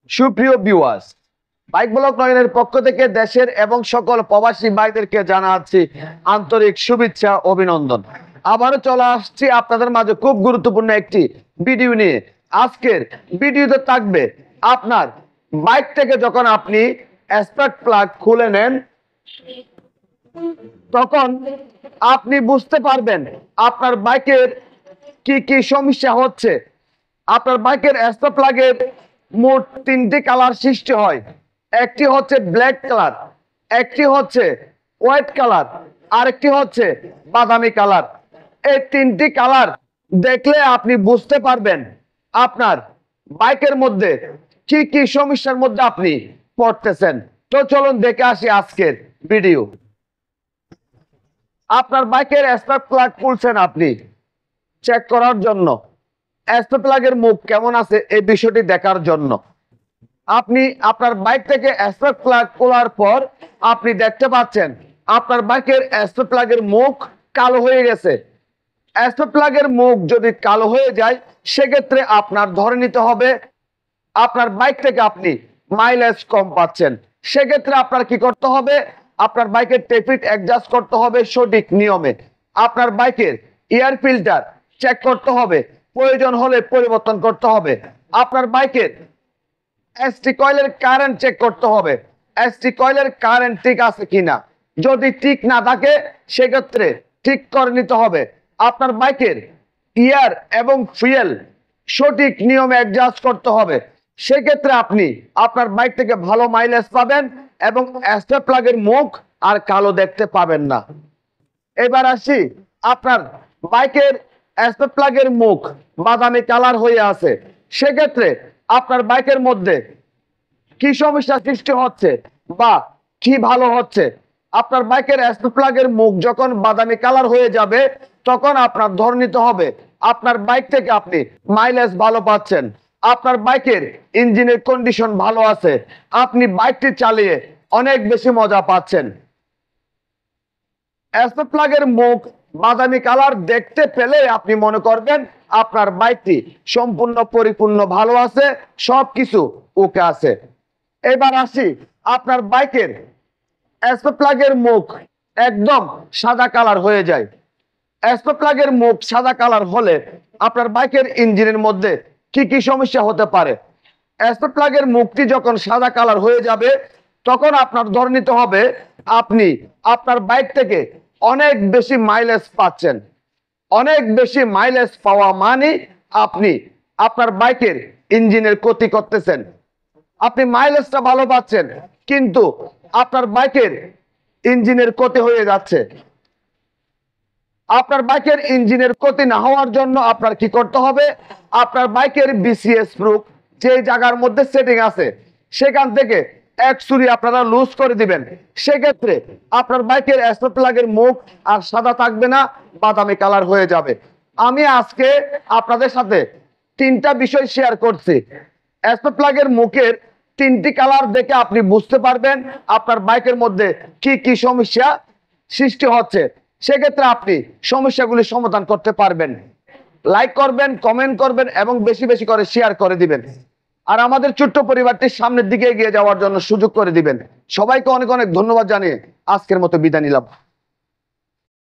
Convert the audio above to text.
সুপ্রিয় viewers, bike blog নয়নের পক্ষ থেকে দেশের এবং সকল প্রবাসী ভাইদেরকে জানাচ্ছি আন্তরিক শুভেচ্ছা অভিনন্দন। আবারও চলে আসছি আপনাদের মাঝে খুব গুরুত্বপূর্ণ একটি ভিডিও নিয়ে। আজকের ভিডিওতে থাকবে আপনার বাইক থেকে যখন আপনি স্পার্ক প্লাগ খুলে নেন তখন আপনি বুঝতে পারবেন আপনার বাইকের কি কি সমস্যা হচ্ছে। আপনার বাইকের স্পার্ক প্লাগের মোট তিনটি কালার সৃষ্টি হয়। একটি হচ্ছে ব্ল্যাক কালার, একটি হচ্ছে হোয়াইট কালার, আরেকটি হচ্ছে বাদামি কালার। এই তিনটি কালার দেখলে আপনি বুঝতে পারবেন আপনার বাইকের মধ্যে কি কি সমস্যার মধ্যে আপনি পড়তেছেন। তো চলুন দেখে আসি আজকের ভিডিও। আপনার বাইকের স্পার্ক প্লাগ খুলছেন আপনি চেক করার জন্য, স্পার্ক প্লাগের মুখ কেমন আছে এই বিষয়টি দেখার জন্য। আপনি আপনার বাইক থেকে স্পার্ক প্লাগ খোলার পর আপনি দেখতে পাচ্ছেন আপনার বাইকের স্পার্ক প্লাগের মুখ কালো হয়ে গেছে। স্পার্ক প্লাগের মুখ যদি কালো হয়ে যায় সেক্ষেত্রে আপনার ধরে নিতে হবে আপনার বাইক থেকে আপনি মাইলেজ কম পাচ্ছেন। সেক্ষেত্রে আপনার কি করতে হবে, আপনার বাইকের টেপিট অ্যাডজাস্ট করতে হবে সঠিক নিয়মে। আপনার বাইকের এয়ার ফিল্টার চেক করতে হবে, প্রয়োজন হলে পরিবর্তন করতে হবে। আপনার বাইকের এসটি কয়েলের কারেন্ট চেক করতে হবে, এসটি কয়েলের কারেন্ট ঠিক আছে কিনা। যদি ঠিক না থাকে সেক্ষেত্রে ঠিক করে নিতে হবে। আপনার বাইকের ইয়ার এবং ফুয়েল সঠিক নিয়মে অ্যাডজাস্ট করতে হবে। সেক্ষেত্রে আপনি আপনার বাইক থেকে ভালো মাইলেজ পাবেন এবং স্পার্ক প্লাগের মুখ আর কালো দেখতে পাবেন না। এবার আসি, আপনার বাইকের স্পার্ক প্লাগের মুখ বাদামি কালার হয়ে আছে, সেক্ষেত্রে আপনার বাইকের মধ্যে কি সমস্যা সৃষ্টি হচ্ছে বা কি ভালো হচ্ছে। আপনার বাইকের স্পার্ক প্লাগের মুখ যখন বাদামি কালার হয়ে যাবে তখন আপনার ধরে নিতে হবে আপনার বাইক থেকে আপনি মাইলেজ ভালো পাচ্ছেন, আপনার বাইকের ইঞ্জিনের কন্ডিশন ভালো আছে, আপনি বাইকটি চালিয়ে অনেক বেশি মজা পাচ্ছেন। স্পার্ক প্লাগের মুখ বাদামি কালার দেখতে পেলে আপনি মনে করবেন আপনার বাইকটি সম্পূর্ণ পরিপূর্ণ ভালো আছে, সবকিছু ওকে আছে। এবার আসি, আপনার বাইকের স্পার্ক প্লাগের মুখ একদম সাদা কালার হয়ে যায়। স্পার্ক প্লাগের মুখ সাদা কালার হলে আপনার বাইকের ইঞ্জিনের মধ্যে কি কি সমস্যা হতে পারে। স্পার্ক প্লাগের মুখটি যখন সাদা কালার হয়ে যাবে তখন আপনার ধরে নিতে হবে আপনি আপনার বাইক থেকে অনেক বেশি মাইলেজ পাচ্ছেন। অনেক বেশি মাইলেজ পাওয়া মানে আপনি আপনার বাইকের ইঞ্জিনের ক্ষতি করতেছেন। আপনি মাইলেজটা ভালো পাচ্ছেন কিন্তু আপনার বাইকের ইঞ্জিনের ক্ষতি হয়ে যাচ্ছে। আপনার বাইকের ইঞ্জিনের ক্ষতি না হওয়ার জন্য আপনার কি করতে হবে, আপনার বাইকের বিসিএস প্রুফ যে জায়গার মধ্যে সেটিং আছে সেখান থেকে এক ছুরি আপনারা লুজ করে দিবেন। সেক্ষেত্রে আপনার বাইকের স্পার্ক প্লাগের মুখ আর সাদা থাকবে না, বাদামি কালার হয়ে যাবে। আমি আজকে আপনাদের সাথে তিনটা বিষয় শেয়ার করছি। স্পার্ক প্লাগের মুখের তিনটি কালার দেখে আপনি বুঝতে পারবেন আপনার বাইকের মধ্যে কি কি সমস্যা সৃষ্টি হচ্ছে। সেক্ষেত্রে আপনি সমস্যাগুলি সমাধান করতে পারবেন। লাইক করবেন, কমেন্ট করবেন এবং বেশি বেশি করে শেয়ার করে দিবেন। আর আমাদের ছোট্ট পরিবারটির সামনের দিকে এগিয়ে যাওয়ার জন্য সুযোগ করে দিবেন। সবাইকে অনেক অনেক ধন্যবাদ জানিয়ে আজকের মতো বিদায় নিলাম।